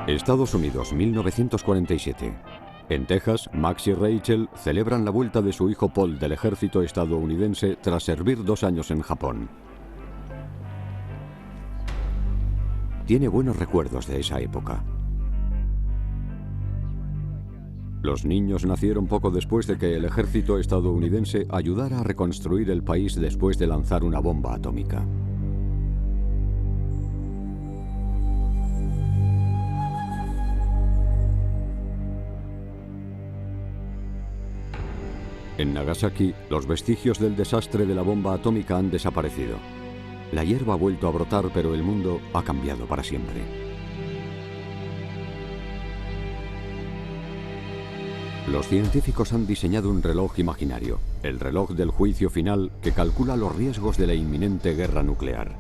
Estados Unidos, 1947. En Texas, Max y Rachel celebran la vuelta de su hijo Paul del ejército estadounidense tras servir 2 años en Japón. Tiene buenos recuerdos de esa época. Los niños nacieron poco después de que el ejército estadounidense ayudara a reconstruir el país después de lanzar una bomba atómica. En Nagasaki, los vestigios del desastre de la bomba atómica han desaparecido. La hierba ha vuelto a brotar, pero el mundo ha cambiado para siempre. Los científicos han diseñado un reloj imaginario, el reloj del juicio final, que calcula los riesgos de la inminente guerra nuclear.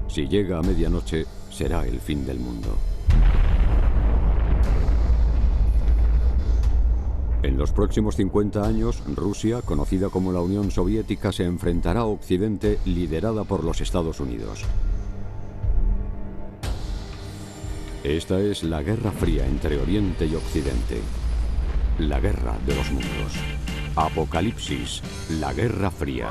Si llega a medianoche, será el fin del mundo. En los próximos 50 años, Rusia, conocida como la Unión Soviética, se enfrentará a Occidente, liderada por los Estados Unidos. Esta es la Guerra Fría entre Oriente y Occidente. La guerra de los mundos. Apocalipsis, la Guerra Fría.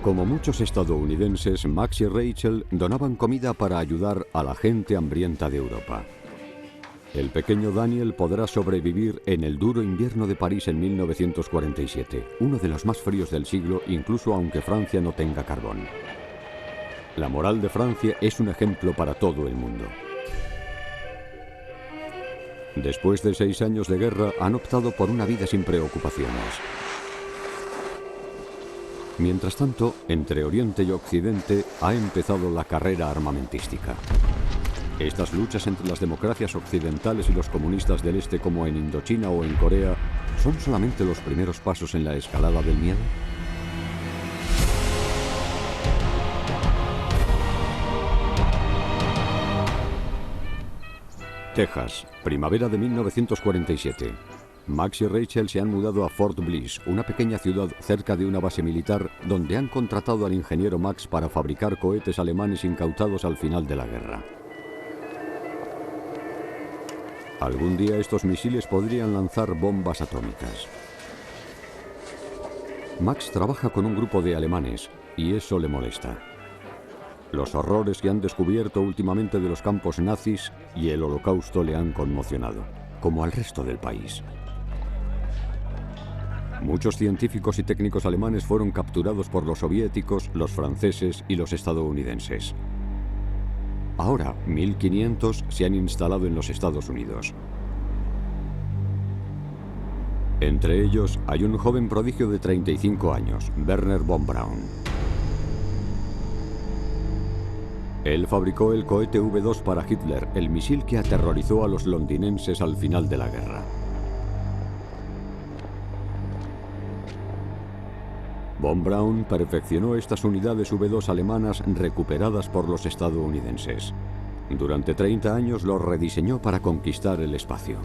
Como muchos estadounidenses, Max y Rachel donaban comida para ayudar a la gente hambrienta de Europa. El pequeño Daniel podrá sobrevivir en el duro invierno de París en 1947, uno de los más fríos del siglo, incluso aunque Francia no tenga carbón. La moral de Francia es un ejemplo para todo el mundo. Después de 6 años de guerra, han optado por una vida sin preocupaciones. Mientras tanto, entre Oriente y Occidente ha empezado la carrera armamentística. Estas luchas entre las democracias occidentales y los comunistas del Este, como en Indochina o en Corea, ¿son solamente los primeros pasos en la escalada del miedo? Texas, primavera de 1947. Max y Rachel se han mudado a Fort Bliss, una pequeña ciudad cerca de una base militar, donde han contratado al ingeniero Max para fabricar cohetes alemanes incautados al final de la guerra. Algún día estos misiles podrían lanzar bombas atómicas. Max trabaja con un grupo de alemanes, y eso le molesta. Los horrores que han descubierto últimamente de los campos nazis y el Holocausto le han conmocionado, como al resto del país. Muchos científicos y técnicos alemanes fueron capturados por los soviéticos, los franceses y los estadounidenses. Ahora, 1.500 se han instalado en los Estados Unidos. Entre ellos hay un joven prodigio de 35 años, Wernher von Braun. Él fabricó el cohete V2 para Hitler, el misil que aterrorizó a los londinenses al final de la guerra. Von Braun perfeccionó estas unidades V2 alemanas recuperadas por los estadounidenses. Durante 30 años los rediseñó para conquistar el espacio.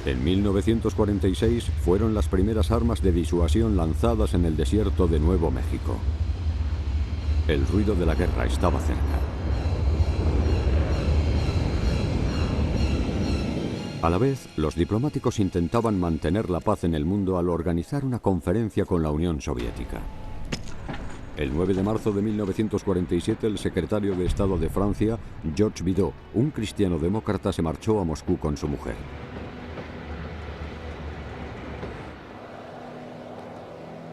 En 1946 fueron las primeras armas de disuasión lanzadas en el desierto de Nuevo México. El ruido de la guerra estaba cerca. A la vez, los diplomáticos intentaban mantener la paz en el mundo al organizar una conferencia con la Unión Soviética. El 9 de marzo de 1947, el secretario de Estado de Francia, Georges Bidault, un cristiano demócrata, se marchó a Moscú con su mujer.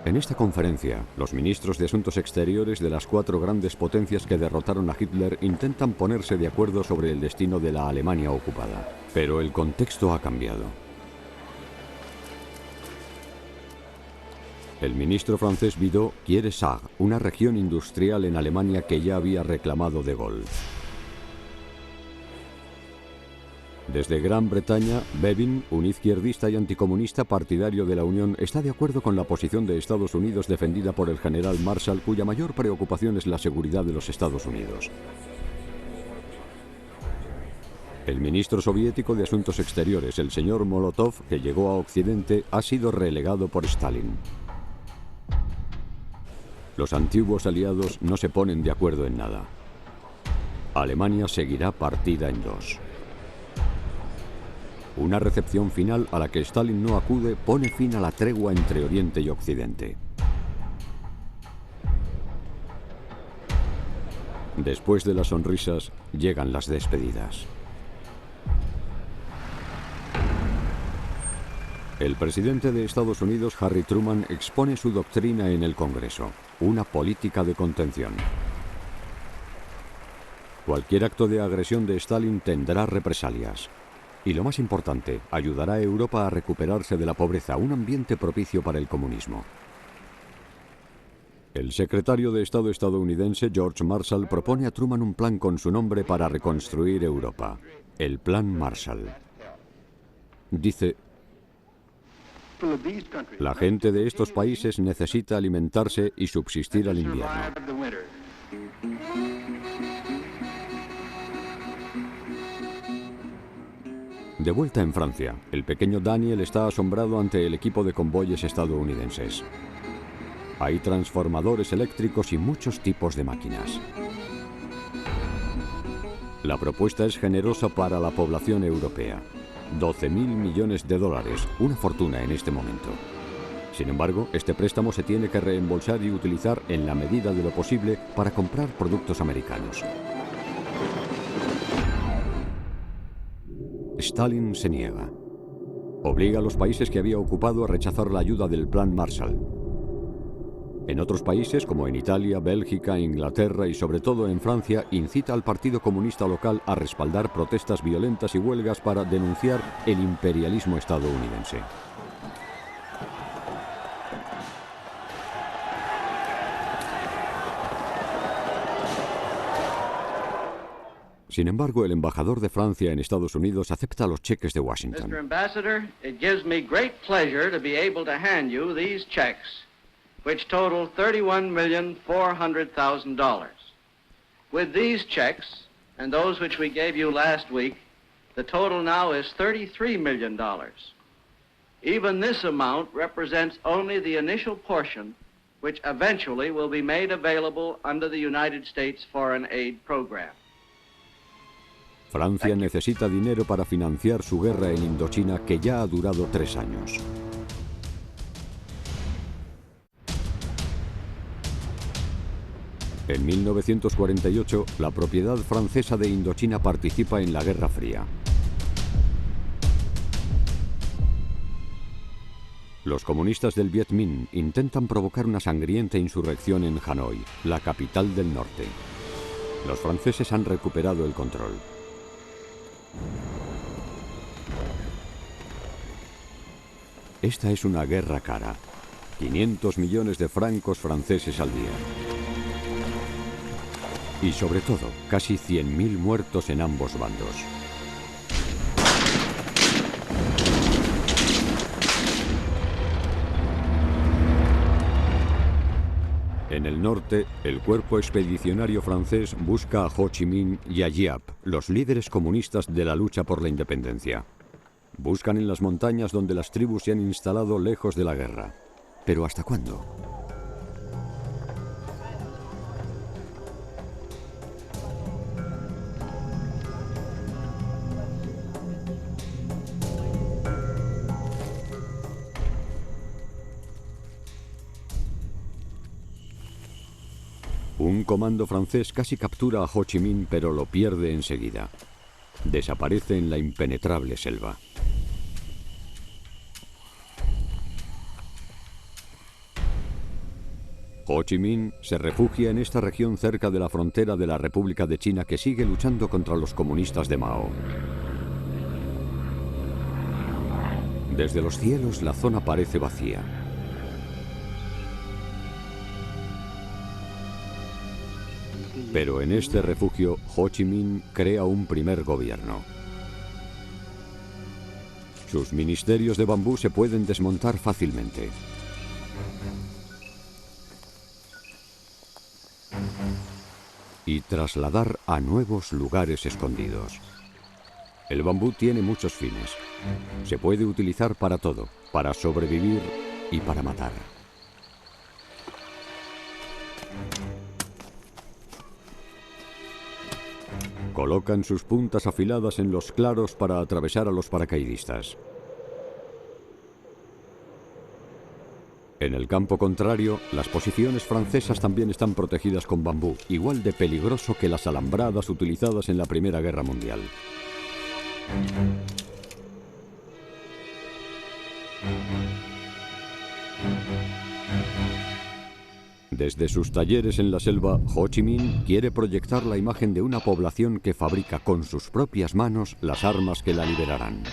En esta conferencia, los ministros de Asuntos Exteriores de las 4 grandes potencias que derrotaron a Hitler intentan ponerse de acuerdo sobre el destino de la Alemania ocupada. Pero el contexto ha cambiado. El ministro francés Bidault quiere Sarre, una región industrial en Alemania que ya había reclamado de Gaulle. Desde Gran Bretaña, Bevin, un izquierdista y anticomunista partidario de la Unión, está de acuerdo con la posición de Estados Unidos defendida por el general Marshall, cuya mayor preocupación es la seguridad de los Estados Unidos. El ministro soviético de Asuntos Exteriores, el señor Molotov, que llegó a Occidente, ha sido relegado por Stalin. Los antiguos aliados no se ponen de acuerdo en nada. Alemania seguirá partida en dos. Una recepción final a la que Stalin no acude pone fin a la tregua entre Oriente y Occidente. Después de las sonrisas, llegan las despedidas. El presidente de Estados Unidos, Harry Truman, expone su doctrina en el Congreso, una política de contención. Cualquier acto de agresión de Stalin tendrá represalias. Y lo más importante, ayudará a Europa a recuperarse de la pobreza, un ambiente propicio para el comunismo. El secretario de Estado estadounidense, George Marshall, propone a Truman un plan con su nombre para reconstruir Europa. El Plan Marshall. Dice: la gente de estos países necesita alimentarse y subsistir al invierno. De vuelta en Francia, el pequeño Daniel está asombrado ante el equipo de convoyes estadounidenses. Hay transformadores eléctricos y muchos tipos de máquinas. La propuesta es generosa para la población europea. 12.000 millones de dólares, una fortuna en este momento. Sin embargo, este préstamo se tiene que reembolsar y utilizar en la medida de lo posible para comprar productos americanos. Stalin se niega. Obliga a los países que había ocupado a rechazar la ayuda del Plan Marshall. En otros países, como en Italia, Bélgica, Inglaterra y sobre todo en Francia, incita al Partido Comunista local a respaldar protestas violentas y huelgas para denunciar el imperialismo estadounidense. Sin embargo, el embajador de Francia en Estados Unidos acepta los cheques de Washington. Mr. Ambassador, it gives me great pleasure to be able to hand you these checks, which total $31,400,000. With these checks, and those which we gave you last week, the total now is $33 million. Even this amount represents only the initial portion, which eventually will be made available under the United States Foreign Aid Program. Francia necesita dinero para financiar su guerra en Indochina, que ya ha durado 3 años. En 1948, la propiedad francesa de Indochina participa en la Guerra Fría. Los comunistas del Viet Minh intentan provocar una sangrienta insurrección en Hanoi, la capital del norte. Los franceses han recuperado el control. Esta es una guerra cara. 500 millones de francos franceses al día. Y sobre todo, casi 100.000 muertos en ambos bandos. En el norte, el cuerpo expedicionario francés busca a Ho Chi Minh y a Giap, los líderes comunistas de la lucha por la independencia. Buscan en las montañas donde las tribus se han instalado lejos de la guerra. ¿Pero hasta cuándo? Un comando francés casi captura a Ho Chi Minh, pero lo pierde enseguida. Desaparece en la impenetrable selva. Ho Chi Minh se refugia en esta región cerca de la frontera de la República de China, que sigue luchando contra los comunistas de Mao. Desde los cielos la zona parece vacía. Pero en este refugio, Ho Chi Minh crea un primer gobierno. Sus ministerios de bambú se pueden desmontar fácilmente. Y trasladar a nuevos lugares escondidos. El bambú tiene muchos fines. Se puede utilizar para todo, para sobrevivir y para matar. Colocan sus puntas afiladas en los claros para atravesar a los paracaidistas. En el campo contrario, las posiciones francesas también están protegidas con bambú, igual de peligroso que las alambradas utilizadas en la Primera Guerra Mundial. Desde sus talleres en la selva, Ho Chi Minh quiere proyectar la imagen de una población que fabrica con sus propias manos las armas que la liberarán.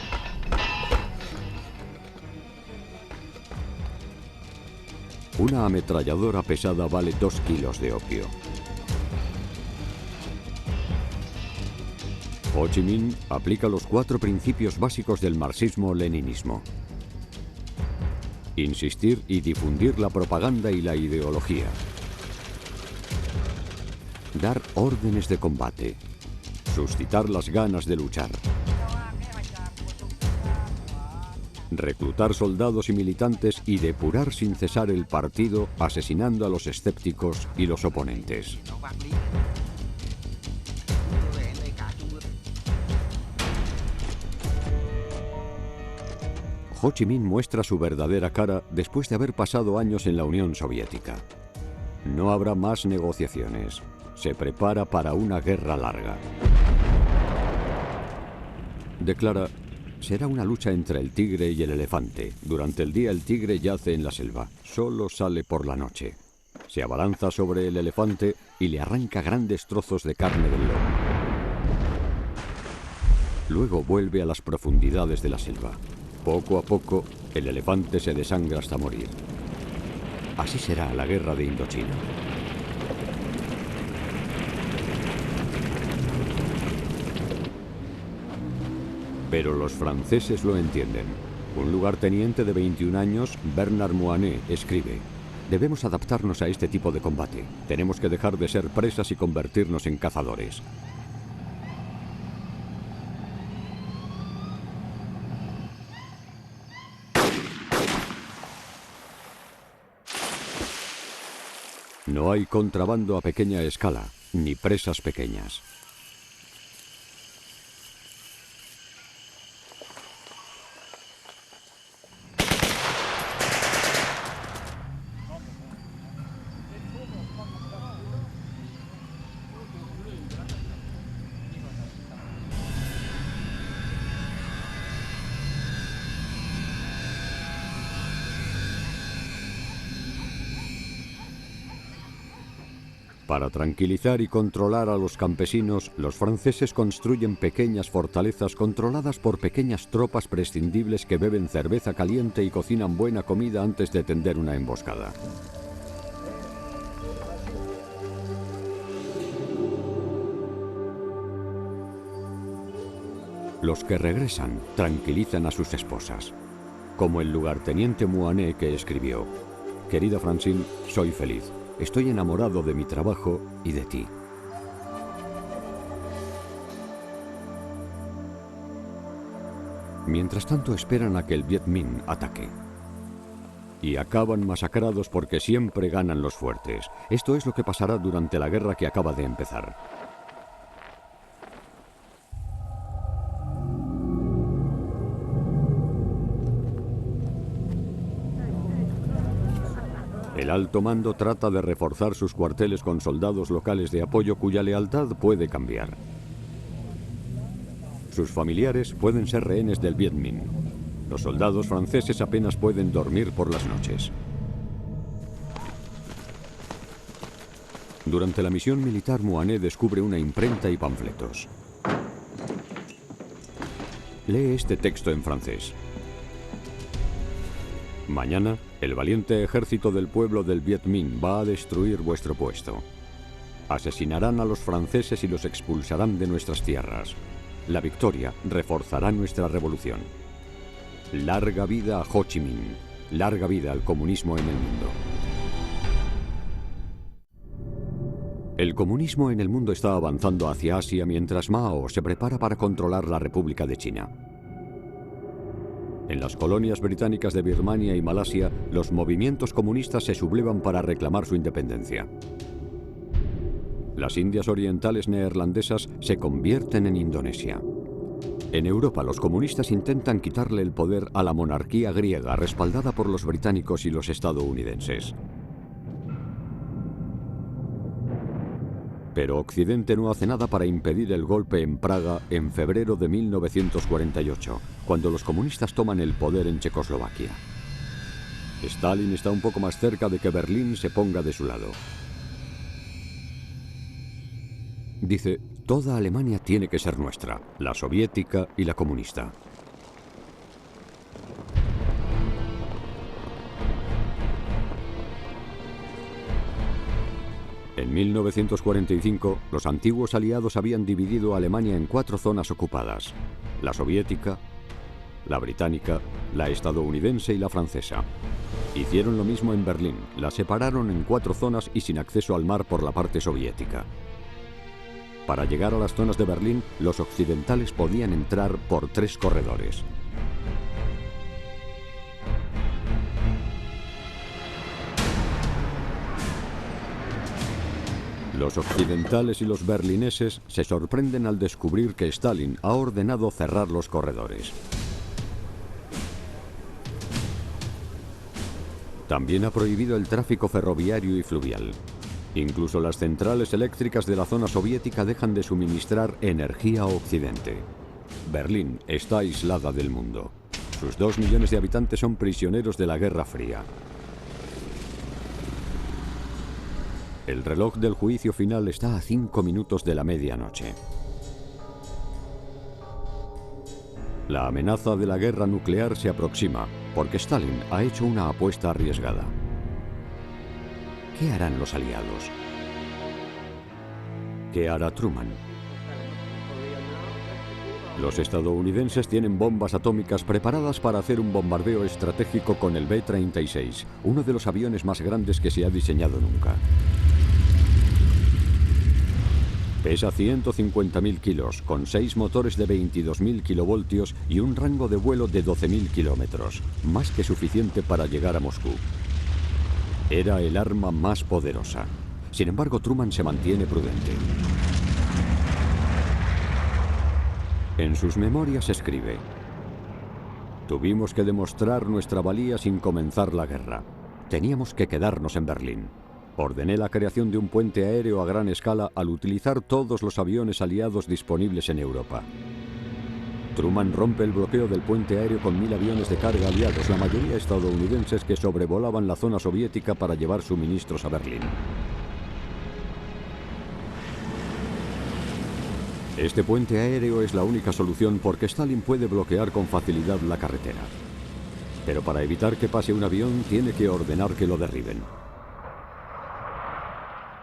Una ametralladora pesada vale 2 kilos de opio. Ho Chi Minh aplica los 4 principios básicos del marxismo-leninismo. Insistir y difundir la propaganda y la ideología. Dar órdenes de combate. Suscitar las ganas de luchar. Reclutar soldados y militantes y depurar sin cesar el partido, asesinando a los escépticos y los oponentes. Ho Chi Minh muestra su verdadera cara después de haber pasado años en la Unión Soviética. No habrá más negociaciones. Se prepara para una guerra larga. Declara: será una lucha entre el tigre y el elefante. Durante el día el tigre yace en la selva. Solo sale por la noche. Se abalanza sobre el elefante y le arranca grandes trozos de carne del lomo. Luego vuelve a las profundidades de la selva. Poco a poco, el elefante se desangra hasta morir. Así será la guerra de Indochina. Pero los franceses lo entienden. Un lugarteniente de 21 años, Bernard Moinet, escribe: debemos adaptarnos a este tipo de combate. Tenemos que dejar de ser presas y convertirnos en cazadores. No hay contrabando a pequeña escala, ni presas pequeñas. Para tranquilizar y controlar a los campesinos, los franceses construyen pequeñas fortalezas controladas por pequeñas tropas prescindibles que beben cerveza caliente y cocinan buena comida antes de tender una emboscada. Los que regresan tranquilizan a sus esposas, como el lugarteniente Moinet, que escribió: querida Francine, soy feliz. Estoy enamorado de mi trabajo y de ti. Mientras tanto esperan a que el Viet Minh ataque. Y acaban masacrados porque siempre ganan los fuertes. Esto es lo que pasará durante la guerra que acaba de empezar. El alto mando trata de reforzar sus cuarteles con soldados locales de apoyo cuya lealtad puede cambiar. Sus familiares pueden ser rehenes del Viet Minh. Los soldados franceses apenas pueden dormir por las noches. Durante la misión militar, Moinet descubre una imprenta y panfletos. Lee este texto en francés. Mañana, el valiente ejército del pueblo del Viet Minh va a destruir vuestro puesto. Asesinarán a los franceses y los expulsarán de nuestras tierras. La victoria reforzará nuestra revolución. Larga vida a Ho Chi Minh. Larga vida al comunismo en el mundo. El comunismo en el mundo está avanzando hacia Asia mientras Mao se prepara para controlar la República de China. En las colonias británicas de Birmania y Malasia, los movimientos comunistas se sublevan para reclamar su independencia. Las Indias Orientales neerlandesas se convierten en Indonesia. En Europa, los comunistas intentan quitarle el poder a la monarquía griega, respaldada por los británicos y los estadounidenses. Pero Occidente no hace nada para impedir el golpe en Praga en febrero de 1948, cuando los comunistas toman el poder en Checoslovaquia. Stalin está un poco más cerca de que Berlín se ponga de su lado. Dice, toda Alemania tiene que ser nuestra, la soviética y la comunista. En 1945, los antiguos aliados habían dividido a Alemania en 4 zonas ocupadas: la soviética, la británica, la estadounidense y la francesa. Hicieron lo mismo en Berlín, la separaron en 4 zonas y sin acceso al mar por la parte soviética. Para llegar a las zonas de Berlín, los occidentales podían entrar por 3 corredores. Los occidentales y los berlineses se sorprenden al descubrir que Stalin ha ordenado cerrar los corredores. También ha prohibido el tráfico ferroviario y fluvial. Incluso las centrales eléctricas de la zona soviética dejan de suministrar energía a Occidente. Berlín está aislada del mundo. Sus 2 millones de habitantes son prisioneros de la Guerra Fría. El reloj del juicio final está a 5 minutos de la medianoche. La amenaza de la guerra nuclear se aproxima, porque Stalin ha hecho una apuesta arriesgada. ¿Qué harán los aliados? ¿Qué hará Truman? Los estadounidenses tienen bombas atómicas preparadas para hacer un bombardeo estratégico con el B-36, uno de los aviones más grandes que se ha diseñado nunca. Pesa 150.000 kilos, con 6 motores de 22.000 kilovoltios y un rango de vuelo de 12.000 kilómetros, más que suficiente para llegar a Moscú. Era el arma más poderosa. Sin embargo, Truman se mantiene prudente. En sus memorias escribe: tuvimos que demostrar nuestra valía sin comenzar la guerra. Teníamos que quedarnos en Berlín. Ordené la creación de un puente aéreo a gran escala al utilizar todos los aviones aliados disponibles en Europa. Truman rompe el bloqueo del puente aéreo con 1000 aviones de carga aliados, la mayoría estadounidenses, que sobrevolaban la zona soviética para llevar suministros a Berlín. Este puente aéreo es la única solución porque Stalin puede bloquear con facilidad la carretera. Pero para evitar que pase un avión, tiene que ordenar que lo derriben.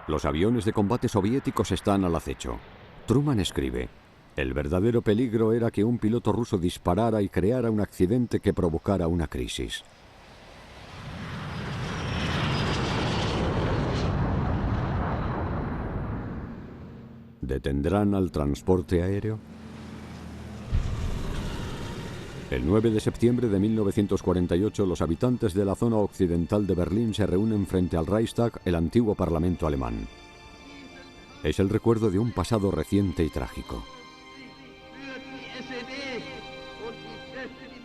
Los aviones de combate soviéticos están al acecho. Truman escribe: el verdadero peligro era que un piloto ruso disparara y creara un accidente que provocara una crisis. ¿Detendrán al transporte aéreo? El 9 de septiembre de 1948, los habitantes de la zona occidental de Berlín se reúnen frente al Reichstag, el antiguo parlamento alemán. Es el recuerdo de un pasado reciente y trágico.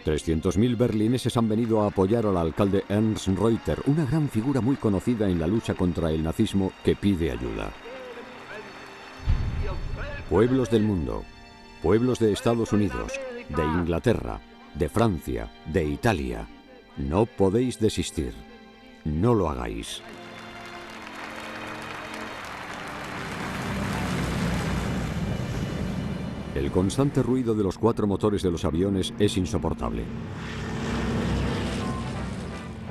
300.000 berlineses han venido a apoyar al alcalde Ernst Reuter, una gran figura muy conocida en la lucha contra el nazismo, que pide ayuda. Pueblos del mundo, pueblos de Estados Unidos, de Inglaterra, de Francia, de Italia, no podéis desistir. No lo hagáis. El constante ruido de los 4 motores de los aviones es insoportable.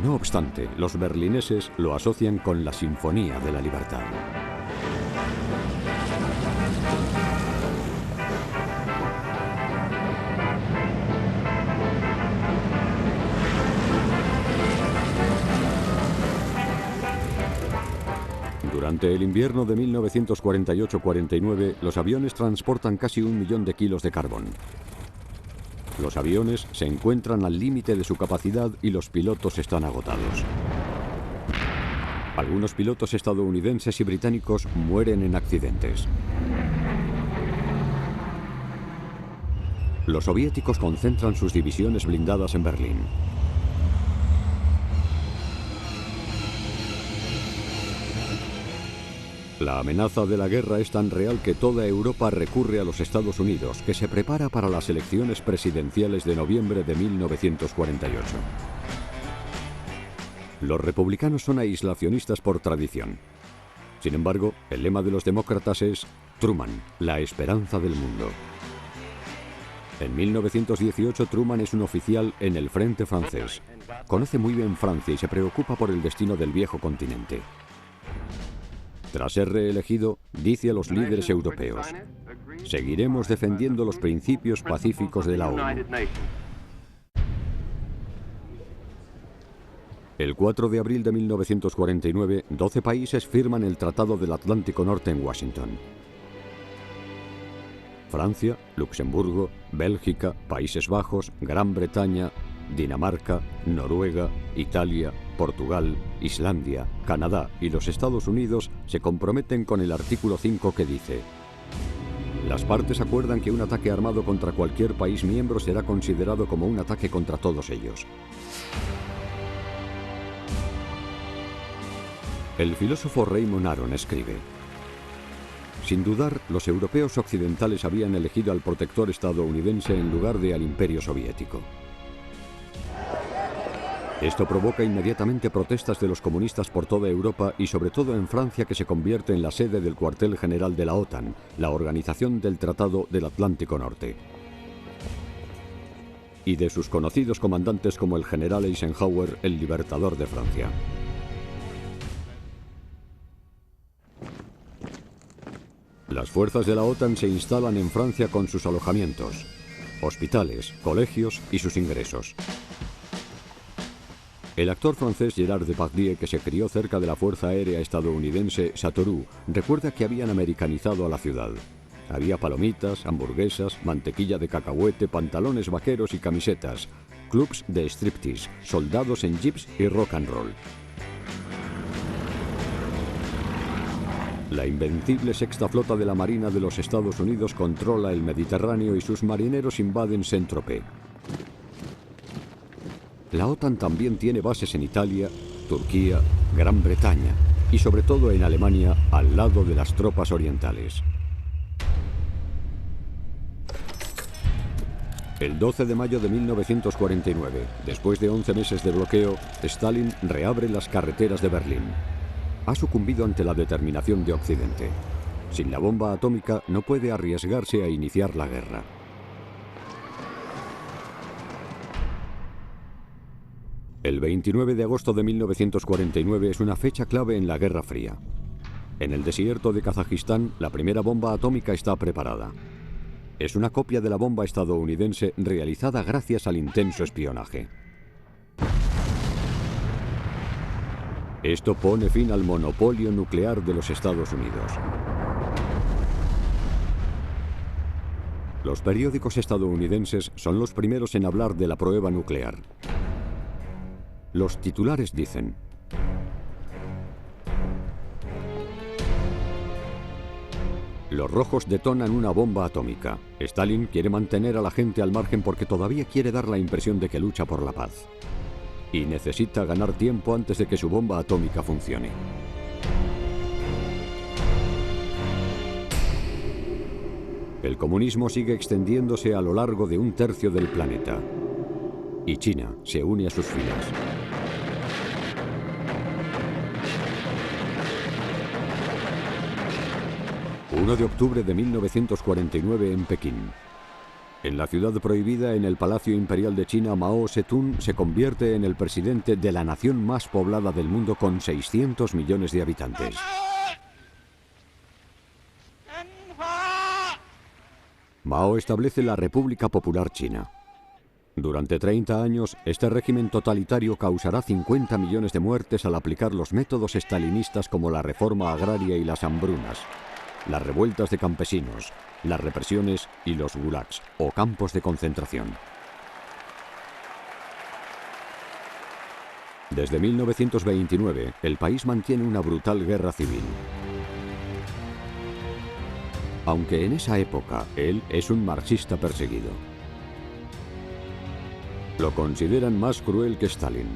No obstante, los berlineses lo asocian con la Sinfonía de la Libertad. Durante el invierno de 1948-49, los aviones transportan casi 1 millón de kilos de carbón. Los aviones se encuentran al límite de su capacidad y los pilotos están agotados. Algunos pilotos estadounidenses y británicos mueren en accidentes. Los soviéticos concentran sus divisiones blindadas en Berlín. La amenaza de la guerra es tan real que toda Europa recurre a los Estados Unidos, que se prepara para las elecciones presidenciales de noviembre de 1948. Los republicanos son aislacionistas por tradición. Sin embargo, el lema de los demócratas es Truman, la esperanza del mundo. En 1918, Truman es un oficial en el frente francés. Conoce muy bien Francia y se preocupa por el destino del viejo continente. Tras ser reelegido, dice a los líderes europeos: seguiremos defendiendo los principios pacíficos de la ONU. El 4 de abril de 1949, 12 países firman el Tratado del Atlántico Norte en Washington. Francia, Luxemburgo, Bélgica, Países Bajos, Gran Bretaña, Dinamarca, Noruega, Italia, Portugal, Islandia, Canadá y los Estados Unidos se comprometen con el artículo 5 que dice: las partes acuerdan que un ataque armado contra cualquier país miembro será considerado como un ataque contra todos ellos. El filósofo Raymond Aron escribe: sin dudar, los europeos occidentales habían elegido al protector estadounidense en lugar de al imperio soviético. Esto provoca inmediatamente protestas de los comunistas por toda Europa y sobre todo en Francia, que se convierte en la sede del cuartel general de la OTAN, la organización del Tratado del Atlántico Norte, y de sus conocidos comandantes como el general Eisenhower, el libertador de Francia. Las fuerzas de la OTAN se instalan en Francia con sus alojamientos, hospitales, colegios y sus ingresos. El actor francés Gerard Depardieu, que se crió cerca de la Fuerza Aérea estadounidense Châteauroux, recuerda que habían americanizado a la ciudad. Había palomitas, hamburguesas, mantequilla de cacahuete, pantalones vaqueros y camisetas, clubs de striptease, soldados en jeeps y rock and roll. La invencible sexta flota de la Marina de los Estados Unidos controla el Mediterráneo y sus marineros invaden Saint-Tropez. La OTAN también tiene bases en Italia, Turquía, Gran Bretaña y sobre todo en Alemania, al lado de las tropas orientales. El 12 de mayo de 1949, después de 11 meses de bloqueo, Stalin reabre las carreteras de Berlín. Ha sucumbido ante la determinación de Occidente. Sin la bomba atómica no puede arriesgarse a iniciar la guerra. El 29 de agosto de 1949 es una fecha clave en la Guerra Fría. En el desierto de Kazajistán, la primera bomba atómica está preparada. Es una copia de la bomba estadounidense realizada gracias al intenso espionaje. Esto pone fin al monopolio nuclear de los Estados Unidos. Los periódicos estadounidenses son los primeros en hablar de la prueba nuclear. Los titulares dicen: los rojos detonan una bomba atómica. Stalin quiere mantener a la gente al margen porque todavía quiere dar la impresión de que lucha por la paz. Y necesita ganar tiempo antes de que su bomba atómica funcione. El comunismo sigue extendiéndose a lo largo de 1/3 del planeta. Y China se une a sus filas. El 1 de octubre de 1949 en Pekín. En la ciudad prohibida, en el Palacio Imperial de China, Mao Zedong se convierte en el presidente de la nación más poblada del mundo con 600 millones de habitantes. Mao establece la República Popular China. Durante 30 años, este régimen totalitario causará 50 millones de muertes al aplicar los métodos estalinistas como la reforma agraria y las hambrunas, las revueltas de campesinos, las represiones y los gulags, o campos de concentración. Desde 1929, el país mantiene una brutal guerra civil. Aunque en esa época él es un marxista perseguido. Lo consideran más cruel que Stalin.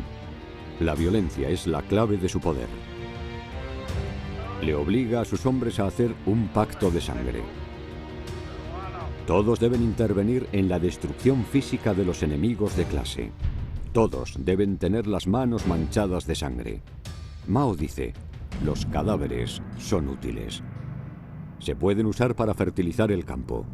La violencia es la clave de su poder. Le obliga a sus hombres a hacer un pacto de sangre. Todos deben intervenir en la destrucción física de los enemigos de clase. Todos deben tener las manos manchadas de sangre. Mao dice, los cadáveres son útiles. Se pueden usar para fertilizar el campo.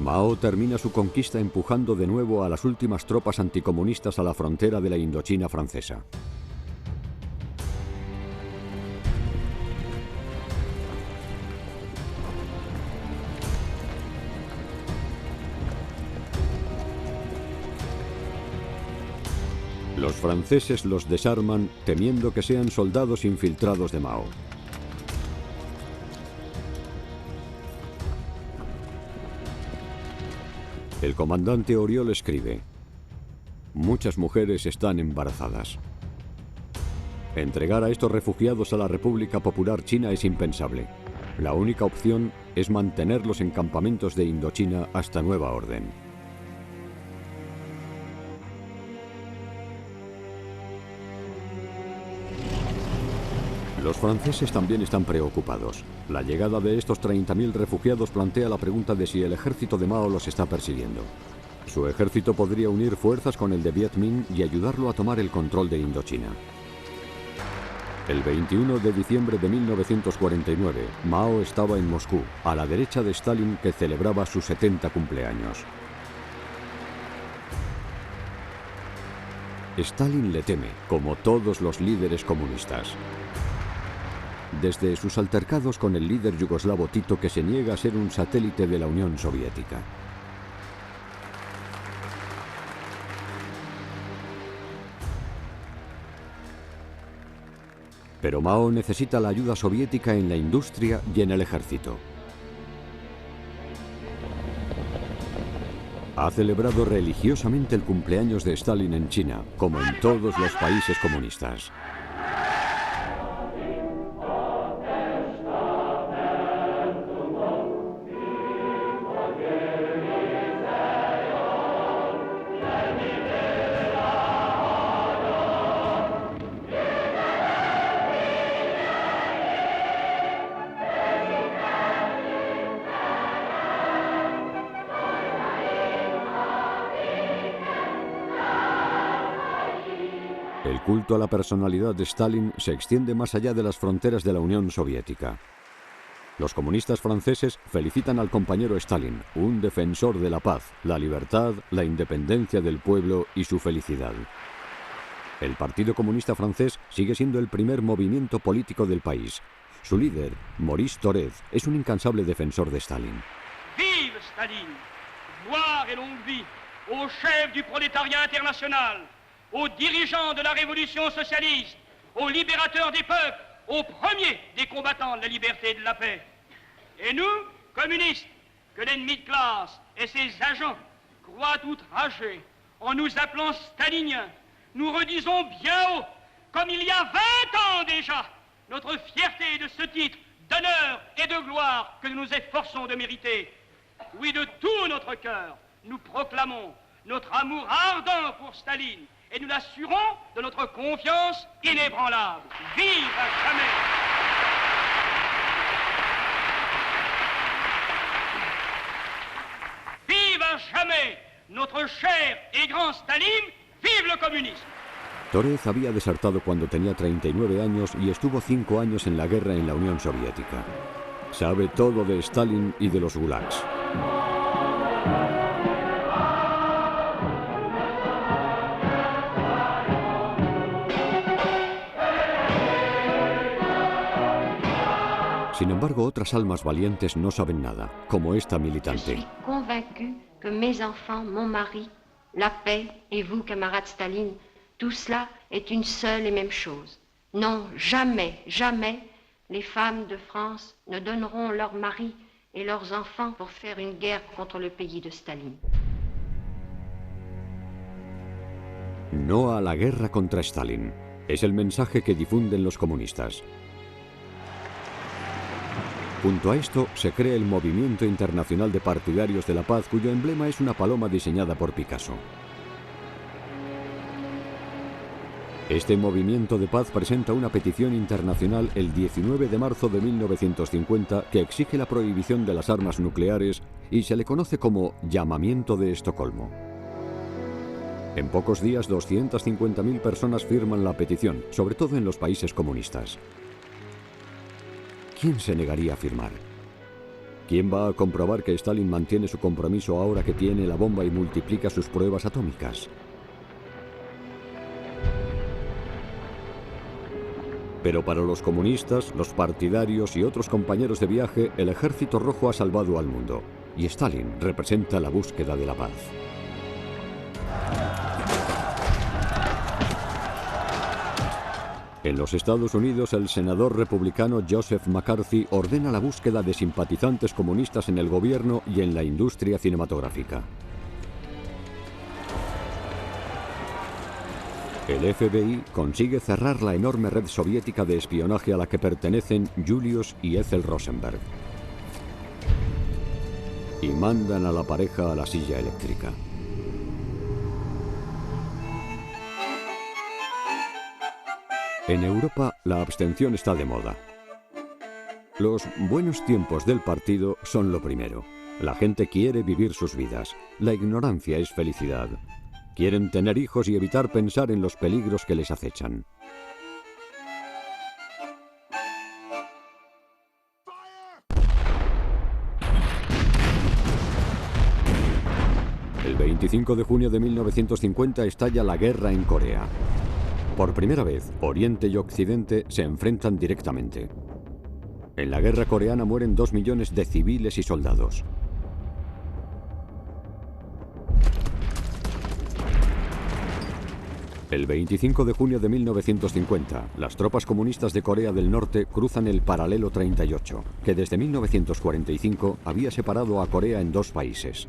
Mao termina su conquista empujando de nuevo a las últimas tropas anticomunistas a la frontera de la Indochina francesa. Los franceses los desarman temiendo que sean soldados infiltrados de Mao. El comandante Oriol escribe: muchas mujeres están embarazadas. Entregar a estos refugiados a la República Popular China es impensable. La única opción es mantenerlos en campamentos de Indochina hasta nueva orden. Los franceses también están preocupados. La llegada de estos 30.000 refugiados plantea la pregunta de si el ejército de Mao los está persiguiendo. Su ejército podría unir fuerzas con el de Viet Minh y ayudarlo a tomar el control de Indochina. El 21 de diciembre de 1949, Mao estaba en Moscú, a la derecha de Stalin, que celebraba sus 70 cumpleaños. Stalin le teme, como todos los líderes comunistas. Desde sus altercados con el líder yugoslavo Tito, que se niega a ser un satélite de la Unión Soviética. Pero Mao necesita la ayuda soviética en la industria y en el ejército. Ha celebrado religiosamente el cumpleaños de Stalin en China, como en todos los países comunistas. El culto a la personalidad de Stalin se extiende más allá de las fronteras de la Unión Soviética. Los comunistas franceses felicitan al compañero Stalin, un defensor de la paz, la libertad, la independencia del pueblo y su felicidad. El Partido Comunista Francés sigue siendo el primer movimiento político del país. Su líder, Maurice Thorez, es un incansable defensor de Stalin. Vive Staline! Gloire et longue vie au chef du prolétariat international, aux dirigeants de la révolution socialiste, aux libérateurs des peuples, aux premiers des combattants de la liberté et de la paix. Et nous, communistes, que l'ennemi de classe et ses agents croient outragés en nous appelant staliniens, nous redisons bien haut, comme il y a 20 ans déjà, notre fierté de ce titre d'honneur et de gloire que nous nous efforçons de mériter. Oui, de tout notre cœur, nous proclamons notre amour ardent pour Staline et nous l'assurons de notre confiance inébranlable. Vive à jamais! Vive à jamais notre cher et grand Staline! Vive le communisme! Thorez había desertado cuando tenía 39 años y estuvo 5 años en la guerra en la Unión Soviética. Sabe todo de Stalin y de los gulags. Sin embargo, otras almas valientes no saben nada, como esta Je militante. suis convaincue que mes enfants, mon mari, la paix et vous, camarade Staline, tout cela est une seule et même chose. Non, jamais, jamais, les femmes de France ne donneront leurs maris et leurs enfants pour faire une guerre contre le pays de Staline. No a la guerra contra Stalin. Es el mensaje que difunden los comunistas. Junto a esto se crea el Movimiento Internacional de Partidarios de la Paz, cuyo emblema es una paloma diseñada por Picasso. Este movimiento de paz presenta una petición internacional el 19 de marzo de 1950 que exige la prohibición de las armas nucleares y se le conoce como Llamamiento de Estocolmo. En pocos días, 250.000 personas firman la petición, sobre todo en los países comunistas. ¿Quién se negaría a firmar? ¿Quién va a comprobar que Stalin mantiene su compromiso ahora que tiene la bomba y multiplica sus pruebas atómicas? Pero para los comunistas, los partidarios y otros compañeros de viaje, el Ejército Rojo ha salvado al mundo, y Stalin representa la búsqueda de la paz. En los Estados Unidos, el senador republicano Joseph McCarthy ordena la búsqueda de simpatizantes comunistas en el gobierno y en la industria cinematográfica. El FBI consigue cerrar la enorme red soviética de espionaje a la que pertenecen Julius y Ethel Rosenberg. Y mandan a la pareja a la silla eléctrica. En Europa, la abstención está de moda. Los buenos tiempos del partido son lo primero. La gente quiere vivir sus vidas. La ignorancia es felicidad. Quieren tener hijos y evitar pensar en los peligros que les acechan. El 25 de junio de 1950 estalla la guerra en Corea. Por primera vez, Oriente y Occidente se enfrentan directamente. En la guerra coreana mueren 2 millones de civiles y soldados. El 25 de junio de 1950, las tropas comunistas de Corea del Norte cruzan el paralelo 38, que desde 1945 había separado a Corea en dos países.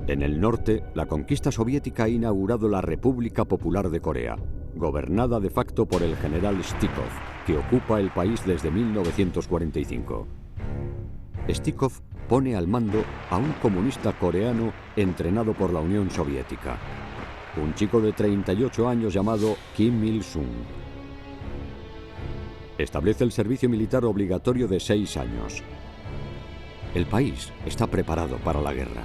En el norte, la conquista soviética ha inaugurado la República Popular de Corea, gobernada de facto por el general Stikov, que ocupa el país desde 1945. Stikov pone al mando a un comunista coreano entrenado por la Unión Soviética, un chico de 38 años llamado Kim Il-sung. Establece el servicio militar obligatorio de 6 años. El país está preparado para la guerra.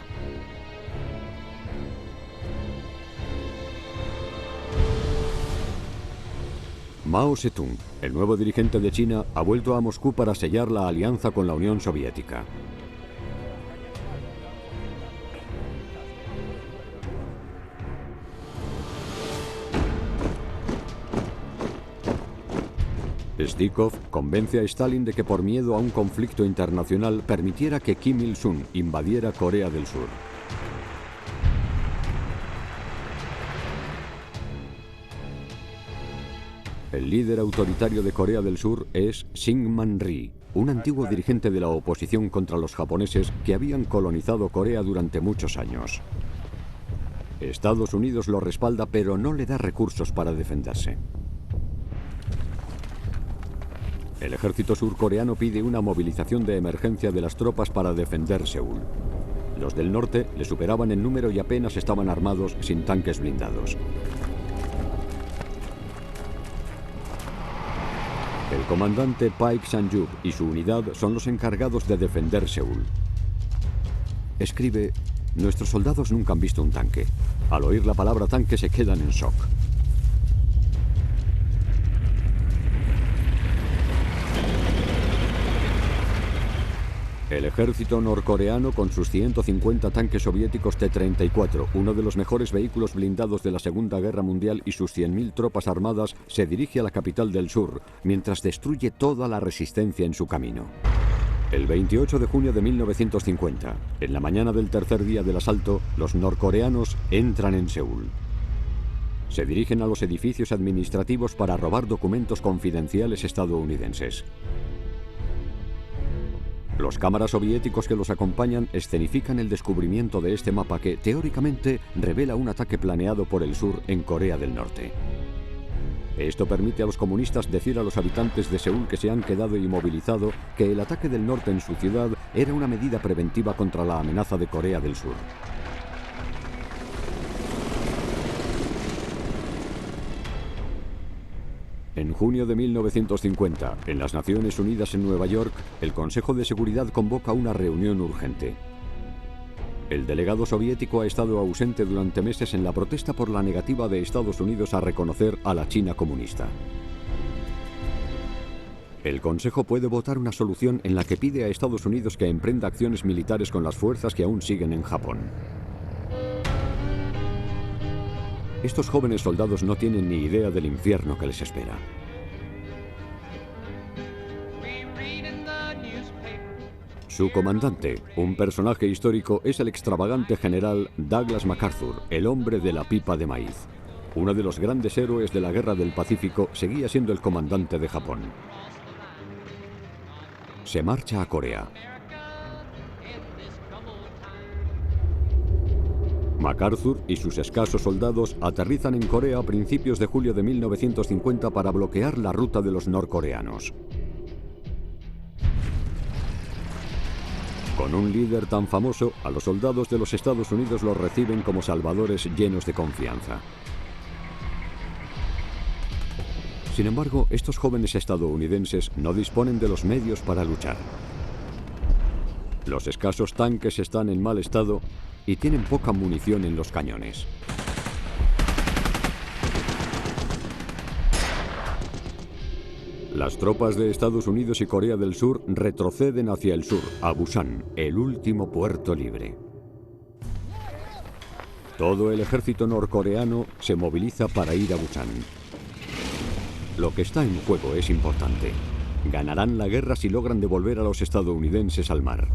Mao Zedong, el nuevo dirigente de China, ha vuelto a Moscú para sellar la alianza con la Unión Soviética. Stikov convence a Stalin de que por miedo a un conflicto internacional permitiera que Kim Il-sung invadiera Corea del Sur. El líder autoritario de Corea del Sur es Syngman Rhee, un antiguo dirigente de la oposición contra los japoneses que habían colonizado Corea durante muchos años. Estados Unidos lo respalda, pero no le da recursos para defenderse. El ejército surcoreano pide una movilización de emergencia de las tropas para defender Seúl. Los del norte le superaban en número y apenas estaban armados, sin tanques blindados. El comandante Paik San-yuk y su unidad son los encargados de defender Seúl. Escribe: nuestros soldados nunca han visto un tanque. Al oír la palabra tanque se quedan en shock. El ejército norcoreano, con sus 150 tanques soviéticos T-34, uno de los mejores vehículos blindados de la Segunda Guerra Mundial, y sus 100.000 tropas armadas, se dirige a la capital del sur, mientras destruye toda la resistencia en su camino. El 28 de junio de 1950, en la mañana del tercer día del asalto, los norcoreanos entran en Seúl. Se dirigen a los edificios administrativos para robar documentos confidenciales estadounidenses. Los cámaras soviéticos que los acompañan escenifican el descubrimiento de este mapa que, teóricamente, revela un ataque planeado por el sur en Corea del Norte. Esto permite a los comunistas decir a los habitantes de Seúl que se han quedado inmovilizados que el ataque del norte en su ciudad era una medida preventiva contra la amenaza de Corea del Sur. En junio de 1950, en las Naciones Unidas en Nueva York, el Consejo de Seguridad convoca una reunión urgente. El delegado soviético ha estado ausente durante meses en la protesta por la negativa de Estados Unidos a reconocer a la China comunista. El Consejo puede votar una solución en la que pide a Estados Unidos que emprenda acciones militares con las fuerzas que aún siguen en Japón. Estos jóvenes soldados no tienen ni idea del infierno que les espera. Su comandante, un personaje histórico, es el extravagante general Douglas MacArthur, el hombre de la pipa de maíz. Uno de los grandes héroes de la Guerra del Pacífico, seguía siendo el comandante de Japón. Se marcha a Corea. MacArthur y sus escasos soldados aterrizan en Corea a principios de julio de 1950 para bloquear la ruta de los norcoreanos. Con un líder tan famoso, a los soldados de los Estados Unidos los reciben como salvadores llenos de confianza. Sin embargo, estos jóvenes estadounidenses no disponen de los medios para luchar. Los escasos tanques están en mal estado y tienen poca munición en los cañones. Las tropas de Estados Unidos y Corea del Sur retroceden hacia el sur, a Busan, el último puerto libre. Todo el ejército norcoreano se moviliza para ir a Busan. Lo que está en juego es importante. Ganarán la guerra si logran devolver a los estadounidenses al mar.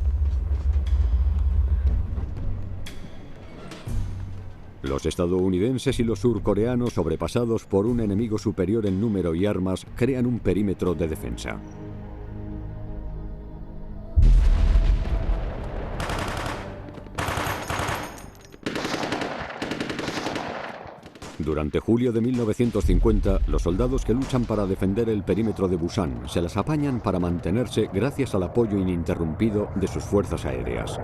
Los estadounidenses y los surcoreanos, sobrepasados por un enemigo superior en número y armas, crean un perímetro de defensa. Durante julio de 1950, los soldados que luchan para defender el perímetro de Busan se las apañan para mantenerse gracias al apoyo ininterrumpido de sus fuerzas aéreas.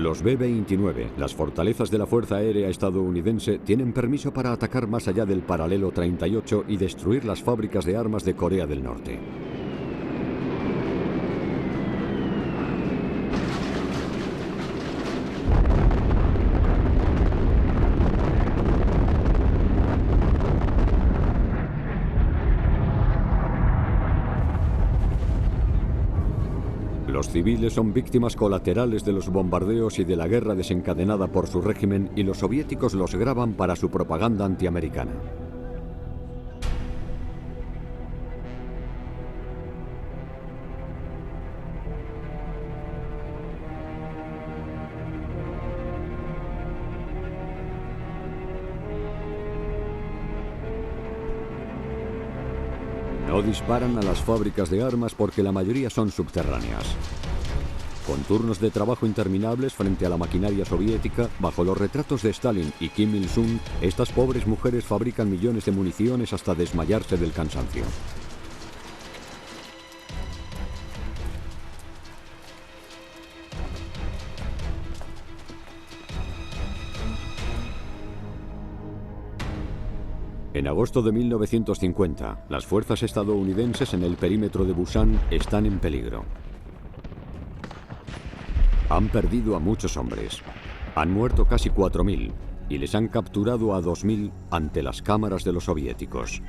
Los B-29, las fortalezas de la Fuerza Aérea estadounidense, tienen permiso para atacar más allá del paralelo 38 y destruir las fábricas de armas de Corea del Norte. Los civiles son víctimas colaterales de los bombardeos y de la guerra desencadenada por su régimen, y los soviéticos los graban para su propaganda antiamericana. No disparan a las fábricas de armas porque la mayoría son subterráneas. Con turnos de trabajo interminables frente a la maquinaria soviética, bajo los retratos de Stalin y Kim Il-sung, estas pobres mujeres fabrican millones de municiones hasta desmayarse del cansancio. En agosto de 1950, las fuerzas estadounidenses en el perímetro de Busan están en peligro. Han perdido a muchos hombres. Han muerto casi 4.000 y les han capturado a 2.000 ante las cámaras de los soviéticos.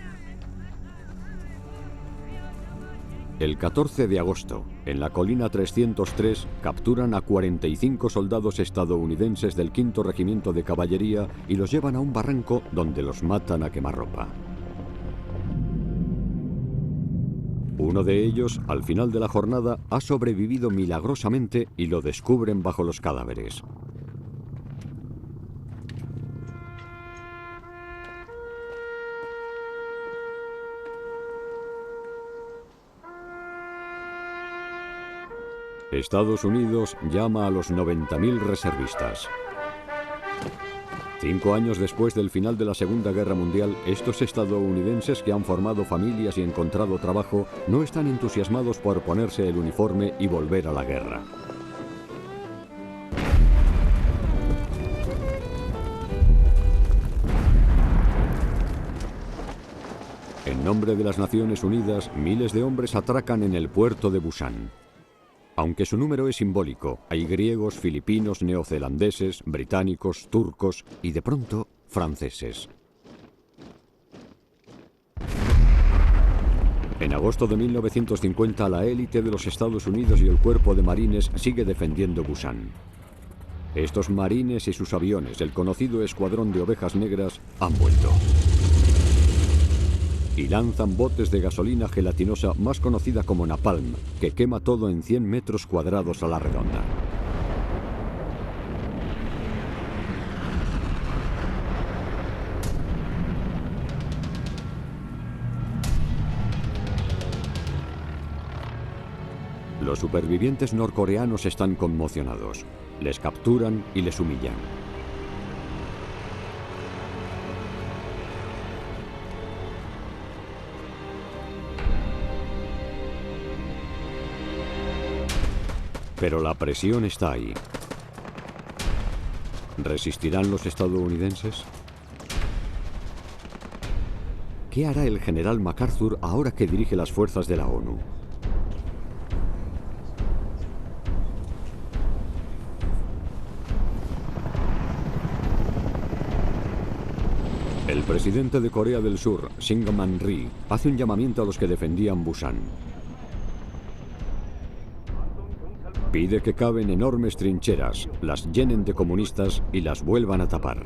El 14 de agosto, en la colina 303, capturan a 45 soldados estadounidenses del 5º Regimiento de Caballería y los llevan a un barranco donde los matan a quemarropa. Uno de ellos, al final de la jornada, ha sobrevivido milagrosamente y lo descubren bajo los cadáveres. Estados Unidos llama a los 90.000 reservistas. 5 años después del final de la Segunda Guerra Mundial, estos estadounidenses que han formado familias y encontrado trabajo no están entusiasmados por ponerse el uniforme y volver a la guerra. En nombre de las Naciones Unidas, miles de hombres atracan en el puerto de Busan. Aunque su número es simbólico, hay griegos, filipinos, neozelandeses, británicos, turcos y, de pronto, franceses. En agosto de 1950, la élite de los Estados Unidos y el cuerpo de marines sigue defendiendo Busan. Estos marines y sus aviones, el conocido Escuadrón de Ovejas Negras, han vuelto. Y lanzan botes de gasolina gelatinosa más conocida como napalm, que quema todo en 100 metros cuadrados a la redonda. Los supervivientes norcoreanos están conmocionados. Les capturan y les humillan. Pero la presión está ahí. ¿Resistirán los estadounidenses? ¿Qué hará el general MacArthur ahora que dirige las fuerzas de la ONU? El presidente de Corea del Sur, Syngman Rhee, hace un llamamiento a los que defendían Busan. Pide que caven enormes trincheras, las llenen de comunistas y las vuelvan a tapar.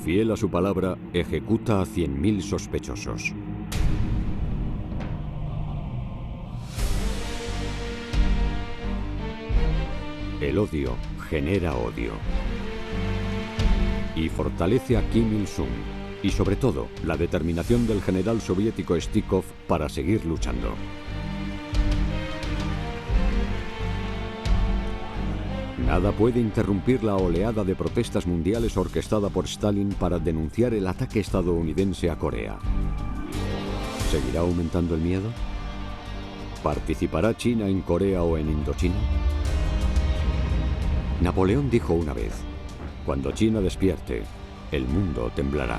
Fiel a su palabra, ejecuta a 100.000 sospechosos. El odio genera odio. Y fortalece a Kim Il-sung. Y sobre todo, la determinación del general soviético Stikov para seguir luchando. Nada puede interrumpir la oleada de protestas mundiales orquestada por Stalin para denunciar el ataque estadounidense a Corea. ¿Seguirá aumentando el miedo? ¿Participará China en Corea o en Indochina? Napoleón dijo una vez: cuando China despierte, el mundo temblará.